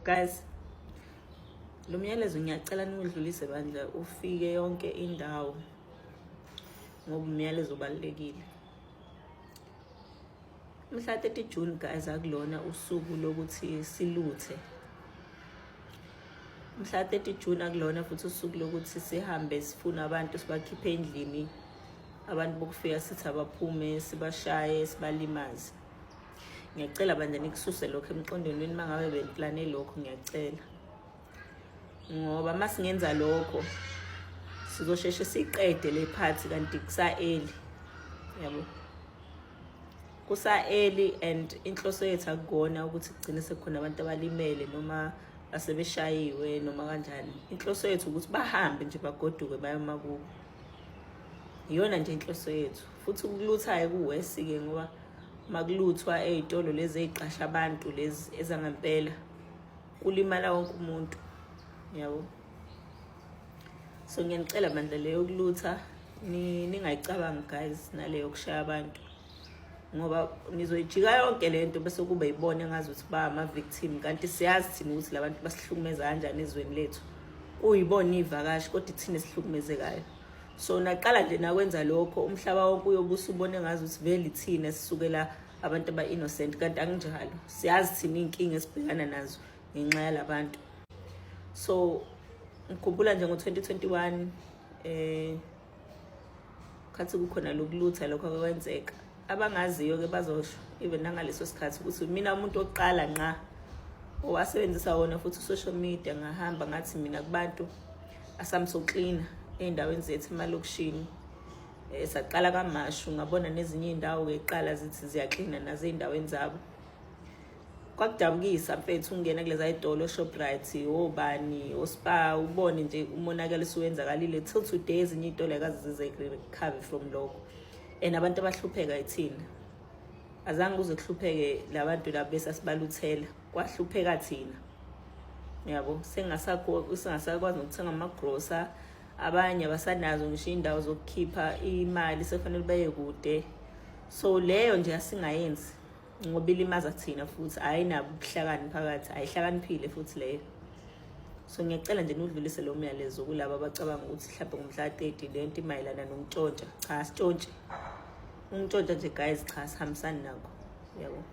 Guys, lo myalezo ngiyacela niwudlulise bandla ufike yonke indawo ngoba umyalezo ubalekile. Mhla 30 June guys akulona usuku lokuthi siluthe. Mhla 30 June akulona futhi usuku lokuthi sihambe sifuna abantu sibakhiphe endlini. Abantu bokufika sithi abaphume sibashaye sibalimaze. Ngiyacela bandla nikususe lokho emqondweni wenu mangabe beniplane lokho ngiyacela. Ngoba masingenza lokho sizosheshe siqede le party kanti kusaeli. Yabo. Kusaeli and inhloso yethu akugona ukuthi kugcine sekukhona abantu abalimele noma asebeshayiwe noma kanjani. Inhloso yethu ukuthi bahambe nje bagoduke baye emakubo. Iyona nje inhloso yethu. Futhi ukuluthayo kuwesi ke ngoba makuluthwa ezitolo lezi eziqasha abantu lezi ezangempela kulimala wonke umuntu. Yabo. So ngiyanicela bandla leyo kulutha ningayicabangi guys naleyo kushaya abantu. Ngoba nizoyijika yonke lento bese kube yibona ngazi ukuthi ba ama victim kanti siyazi thina ukuthi labantu basihlukumeza kanjani ezweni lethu. Uyibona ivakashi kodwa thina sihlukumezekayo. So naqala nje nakwenza lokho umhlaba wonke uyobusa ubone ngazi ukuthi vele thina sisukela abantu aba innocent kanti anginjalo. Siyazi thina inkinga esibhekana nazo ngenxa yalabantu. So ngikhumbula nje ngo2021 khathi kukhona lokulutha lokho akwenzeka. Abangaziyo ke bazosho even nangaleso sikhathi ukuthi mina umuntu oqala nqa owasebenzisa wona futhi social media ngahamba ngathi mina kubantu asamso clean endaweni zethu emalokishini. Saqala kaMashu ngabona nezinye indawo ke iqala zithi ziyaqina nazo endaweni zabo. Kwakudabukisa mfethu ungena kuleza idolo Shoprite obani ospa ubone nje umonakalo siwenzakalile till today ezinye idolo akazi zize recover from lokho. Abantu abahlupheka ithina. Azange uze kuhlupheke labantu labo besasibaluthela kwahlupheka thina. Yabo singasakwazi ukuthenga amagrosa abanye abasanazo ngisho indawo zokukhipha imali sefanele baye kude. So leyo nje asingayenzi ngoba ilimaza thina futhi ayinabo ubuhlakani phakathi ayihlakaniphile futhi leyo. So ngiyacela nje nidlulise lo myalezo kulabo abacabanga ukuthi mhlawumbe ngomhla 30 lento imayilana nomntshontsha. Cha sitshontshe. Umntshontsha nje guys cha sihambisani nako. Yabo.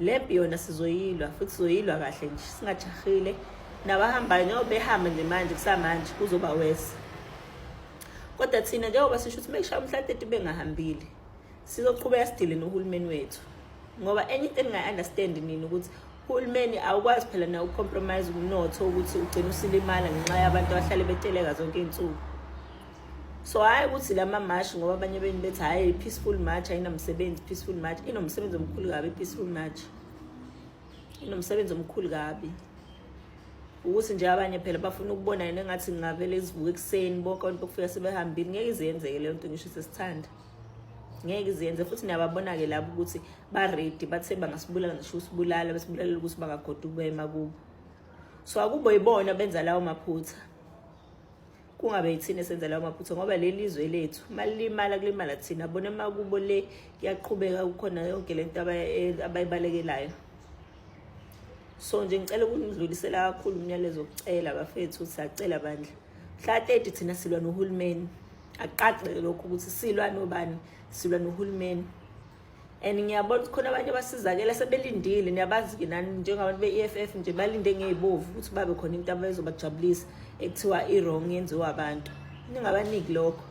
Lempi yona sizoyilwa futhi sizoyilwa kahle nje singajahile nabahambayo njengoba behamba nje manje kusamanje kuzoba wesi. Kodwa thina njengoba sisho ukuthi mekishaya umhla 30 bengahambile sizoqhubeka sidile nohulumeni wethu. Ngoba anything I understand nini ukuthi uhulumeni awukwazi phela na ucompromise umnotho ukuthi ugcina usilimala ngenxa yabantu abahlale beteleka zonke izinsuku. So hayi ukuthi lama march ngoba abanye beni bethi hayi peaceful march ayinamsebenzi peaceful march inomsebenzi omkhulu kabi peaceful march. Inomsebenzi omkhulu kabi. Ukuthi nje abanye phela bafuna ukubona yena engathi ngavele sivuke ekseni bonke abantu bokufika sebehambile ngeke izenzeke leyo nto ngisho sesithanda. Ngeke izenze futhi niyababona ke labo ukuthi ba ready bathe bangasibulala ngisho usibulala besibulalela ukuthi bangagoduka baye emakubo. So akubo yibona benza lawo maphutha. Kungabe yithina esenza lawo maphutha ngoba lelizwe lethu malimala kulimala thina bona emakubo le kuyaqhubeka ukukhona yonke lento abayibalekelayo. So nje ngicela ukunidlulisela kakhulu umyalezo okucela bafethu siyacela bandla. Mhla 30 thina silwa nohulumeni. Aqaqe lokho ukuthi silwa nobani silwa nohulumeni. And ngiyabona khona abanye basizakela sebelindile niyabazi ke nani njengabantu beEFF nje balinde ngezibovu ukuthi babe khona into abazobajabulisa ekuthiwa iwrong yenziwa abantu. Ningabaniki lokho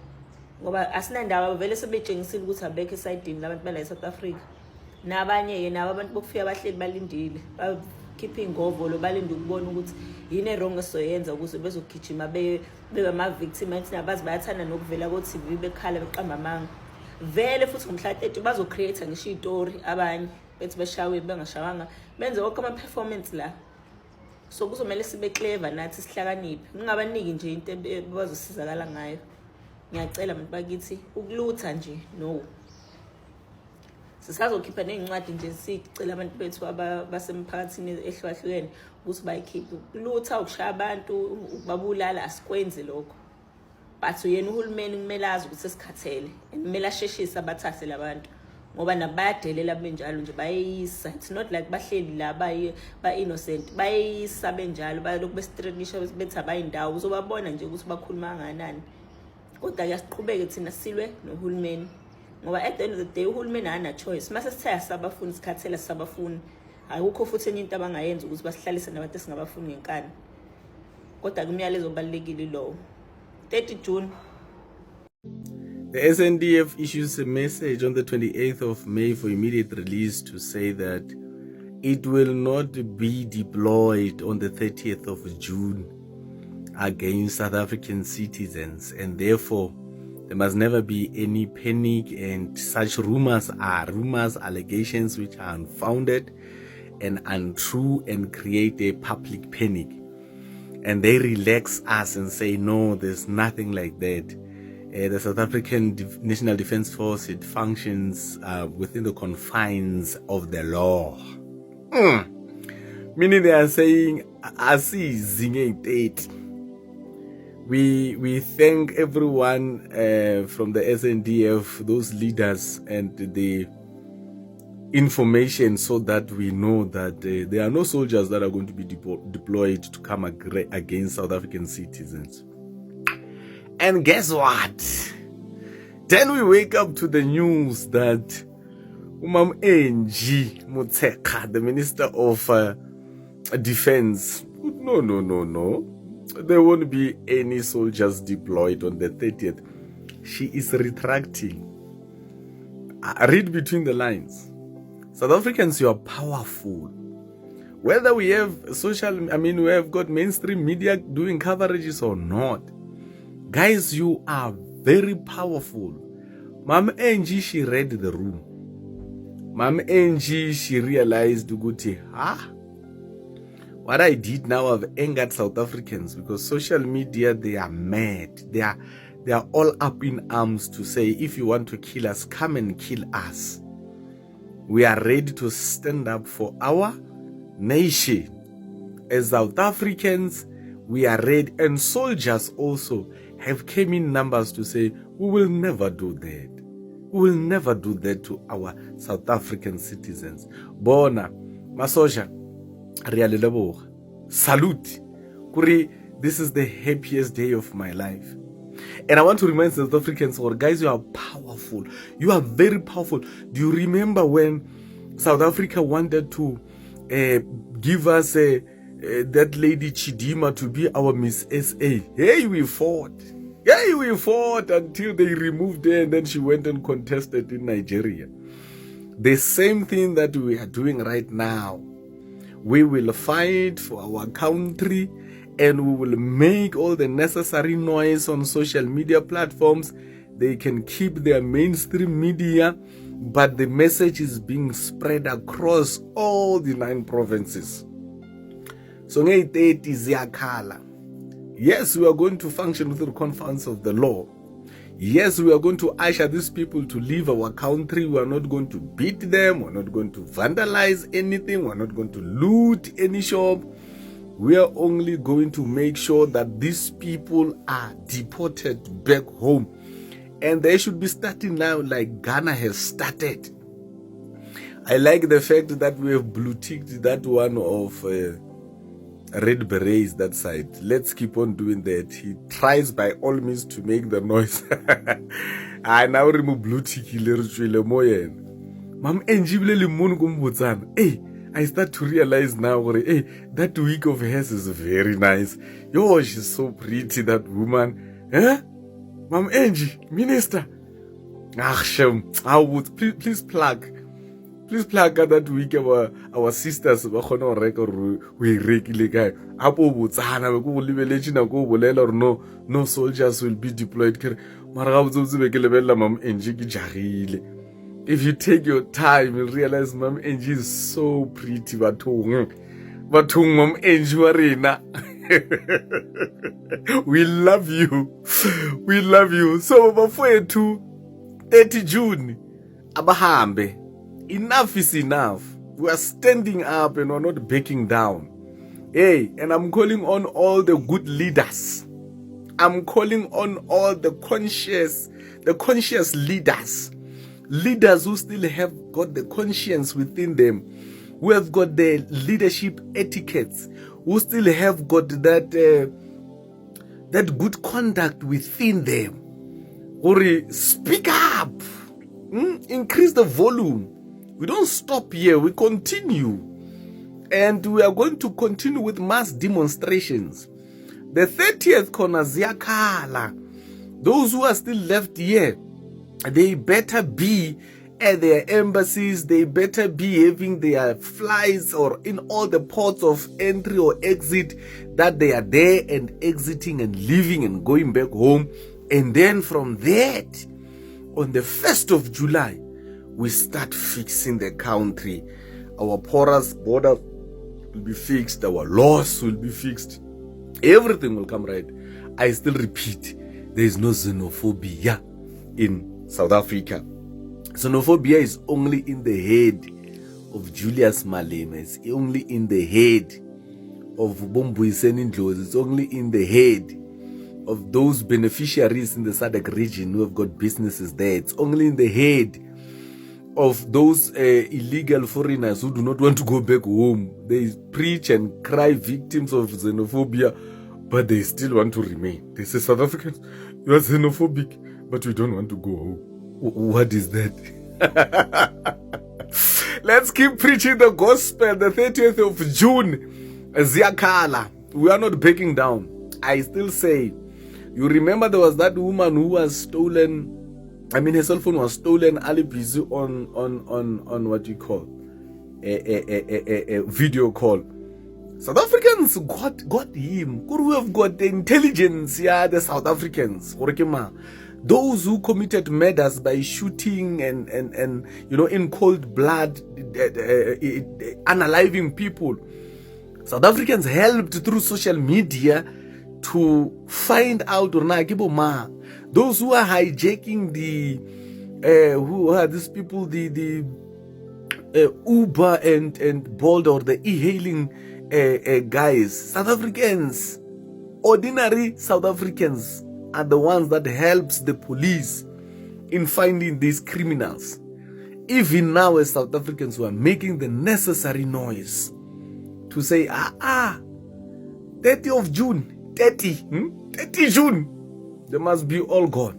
ngoba asinandaba vele sebetshengisile ukuthi abekho esidini labantu bala eSouth Africa. Nabanye ke nabo abantu bokufika abahleli balindile bakhipha ingovolo balinde ukubona ukuthi yini errong esoyenza ukuze bezogijima bebe ama victim ethi nabazi bayathanda nokuvela ko TV bekhala beqamba amanga. Vele futhi ngomhla 30 bazocreate ngisho istory abanye bethi beshawe bengashawanga benze wonke ama performance la. So kuzomela sibe clever nathi sihlakaniphe. Ningabaniki nje into bazosizakala ngayo. Ngiyacela abantu bakithi ukulutha nje no. Sisazokhipha nezincwadi nje sicela abantu bethu abasemphakathini ehlukahlukene ukuthi bayikhiphe. Ukulutha ukushaya abantu ukubabulala asikwenzi lokho. But yena uhulumeni kumele azi ukuthi sesikhathele. Kumele asheshise abathathe labantu ngoba nabo bayadelela benjalo nje bayeyisa. It's not like bahleli la ba-innocent, bayeyisa benjalo bayalokhu bestrikisha bethi abayindawo, uzobabona nje ukuthi bakhuluma kangakanani. Kodwa kuyasiqhubeke thina silwe nohulumeni, ngoba at the end of the day uhulumeni ana-choice. Mase sithe asabafuni isikhathela sisabafuni, akukho futhi enye into abangayenza ukuthi basihlalise nabantu esingabafuni ngenkani. Kodwa kumyalezo obalulekile lowo. 30 June. The SNDF issues a message on the 28th of May for immediate release to say that it will not be deployed on the 30th of June against South African citizens, and therefore there must never be any panic, and such rumors, allegations which are unfounded and untrue and create a public panic. And they relax us and say, no, there's nothing like that. The South African National Defence Force, it functions within the confines of the law. Meaning they are saying, we thank everyone from the SNDF, those leaders, and the information, so that we know that there are no soldiers that are going to be deployed to come against South African citizens. And guess what? Then we wake up to the news that Umam Angie Motshekga, the Minister of Defense, no. There won't be any soldiers deployed on the 30th. She is retracting. Read between the lines. South Africans, you are powerful. Whether we have we have got mainstream media doing coverages or not, guys, you are very powerful. Mama Angie, she read the room. Mama Angie, she realized, what I did now, I've angered South Africans, because social media, they are mad. They are all up in arms to say, if you want to kill us, come and kill us. We are ready to stand up for our nation. As South Africans, we are ready. And soldiers also have come in numbers to say, we will never do that. We will never do that to our South African citizens. Bona, Masoja, salute. Kuri, this is the happiest day of my life. And I want to remind South Africans, guys, you are powerful. You are very powerful. Do you remember when South Africa wanted to give us that lady Chidima to be our Miss SA? Hey, we fought until they removed her, and then she went and contested in Nigeria. The same thing that we are doing right now. We will fight for our country, and we will make all the necessary noise on social media platforms. They can keep their mainstream media, but the message is being spread across all the 9 provinces. So, yes, we are going to function within the confines of the law. Yes, we are going to usher these people to leave our country. We are not going to beat them. We're not going to vandalize anything. We're not going to loot any shop. We are only going to make sure that these people are deported back home. And they should be starting now like Ghana has started. I like the fact that we have blue-ticked that one of Red Berets that side. Let's keep on doing that. He tries by all means to make the noise. I now remove blue-tick. Mam Hey, I start to realize now, hey, that wig of hers is very nice. Yo, she's so pretty, that woman. Eh? Mom Angie, Minister. I would please plug that week our sisters bakhona record we regularly guy apo botsana be go lebeletse na go bolela or no soldiers will be deployed mara ga botse be ke lebella Mom Angie ke jagile. If you take your time, you'll realize Mom Angie is so pretty. Bathong Mom Angie warena. We love you. We love you. So before to 30 June, abahambe. Enough is enough. We are standing up and we're not backing down. Hey, and I'm calling on all the good leaders. I'm calling on all the conscious leaders. leaders who still have got the conscience within them, who have got the leadership etiquettes, who still have got that that good conduct within them. Or speak up, increase the volume. We don't stop here, we continue. And we are going to continue with mass demonstrations. The 30th corner ziyakhala. Those who are still left here, they better be at their embassies, they better be having their flights or in all the ports of entry or exit, that they are there and exiting and leaving and going back home. And then from that, on the 1st of July, we start fixing the country. Our porous border will be fixed, our laws will be fixed, everything will come right. I still repeat, there is no xenophobia in South Africa. Xenophobia is only in the head of Julius Malema. It's only in the head of Bombuyiseni Ndlozi. It's only in the head of those beneficiaries in the SADC region who have got businesses there. It's only in the head of those illegal foreigners who do not want to go back home. They preach and cry victims of xenophobia, but they still want to remain. They say, South Africans, you are xenophobic, but we don't want to go home. What is that? Let's keep preaching the gospel. The 30th of June, ziyakhala. We are not backing down. I still say, you remember there was that woman who was stolen. I mean, her cell phone was stolen. Ali busy on what you call a video call. South Africans got him. We have got the intelligence. Yeah, the South Africans. Those who committed murders by shooting and in cold blood, unaliving people. South Africans helped through social media to find out those who are hijacking who are these people, the Uber and Bolt or the e-hailing guys. South Africans, ordinary South Africans, are the ones that helps the police in finding these criminals. Even now, as South Africans who are making the necessary noise to say, 30 of June, 30 June, they must be all gone.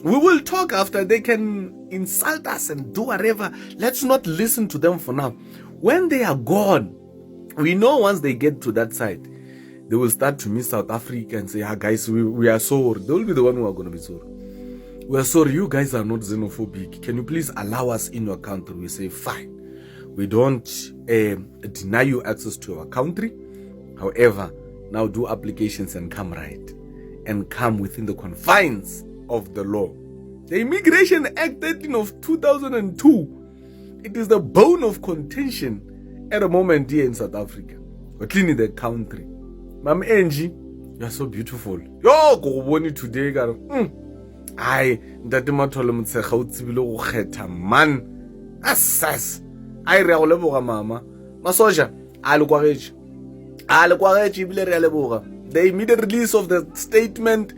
We will talk after. They can insult us and do whatever. Let's not listen to them for now. When they are gone, we know once they get to that side, they will start to miss South Africa and say, guys, we are sorry. They will be the one who are going to be sorry. We are sorry, you guys are not xenophobic. Can you please allow us in your country? We say, fine. We don't deny you access to our country. However, now do applications and come right. And come within the confines of the law. The Immigration Act 13 of 2002, it is the bone of contention at the moment here in South Africa. We're cleaning the country. Ma'am Angie, you are so beautiful. Yo, go boni today, girl. Ay, ndate mathole motshega o tsibile go kgetha man. Asas. Ay re a go leboga mama. Masoja, a le kwagetse. A le kwagetse ibile re a leboga. The immediate release of the statement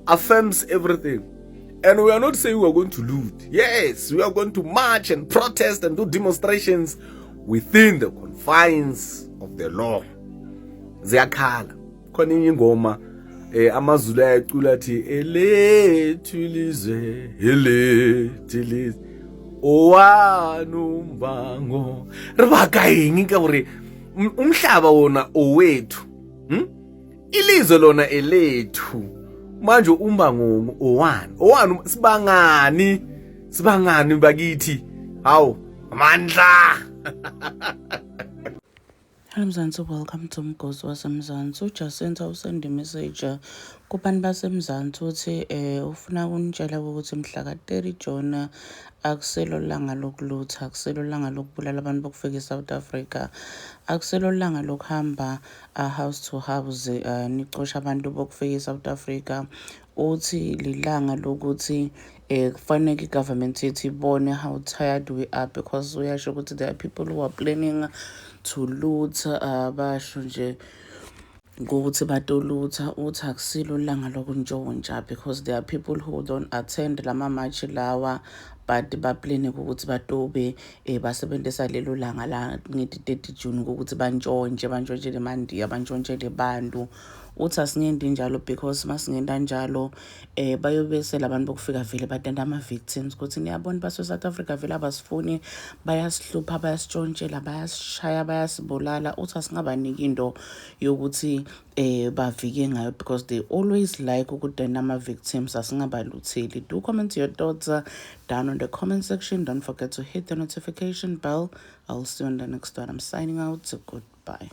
affirms everything. And we are not saying we are going to loot. Yes, we are going to march and protest and do demonstrations within the confines of the law. Ziyakhala khona ingoma amaZulu ayacula athi elethu ilizwe owanumbango ribaka yini ke hore umhlaba wona owethu ilizwe lona elethu manje umbango owani sibangani bakithi hawo amandla. Hello Mzansi, welcome to Mgozi waseMzansi. Ujacinta usende message kubantu baseMzansi uthi ufuna ukunitshela ukuthi mhla ka-30 June akuselo langa lokulutha, akuselo langa lokubulala abantu bokufika eSouth Africa, akuselo langa lokuhamba house to house nicosha abantu bokufika eSouth Africa. Uthi lilanga lokuthi kufanele igovernment yethu ibone how tired we are, because uyasho ukuthi there are people who are planning to loot, basho nje ukuthi batolutha. Uthi akusilo langa lokuntshontshwa because there are people who don't attend lama march lawa but baplane ukuthi batobe basebenzisa lelo langa la ngithi 30 June ukuthi bantshontshe le mandiya bantshontshe le bantu. Uthi asingendi njalo because masingenda njalo bayobese labantu bokufika vele batenda ama-victims ukuthi niyabona base-South Africa vele abasifuni, bayasihlupha, bayasitshontshela, bayasishaya, bayasibulala. Uthi asingabaniki into yokuthi bavike ngayo because they always like ukudenda ama-victims. Asingabalutheli. Do comment your thoughts down on the comment section. Don't forget to hit the notification bell. I'll see you on the next one. I'm signing out. Goodbye.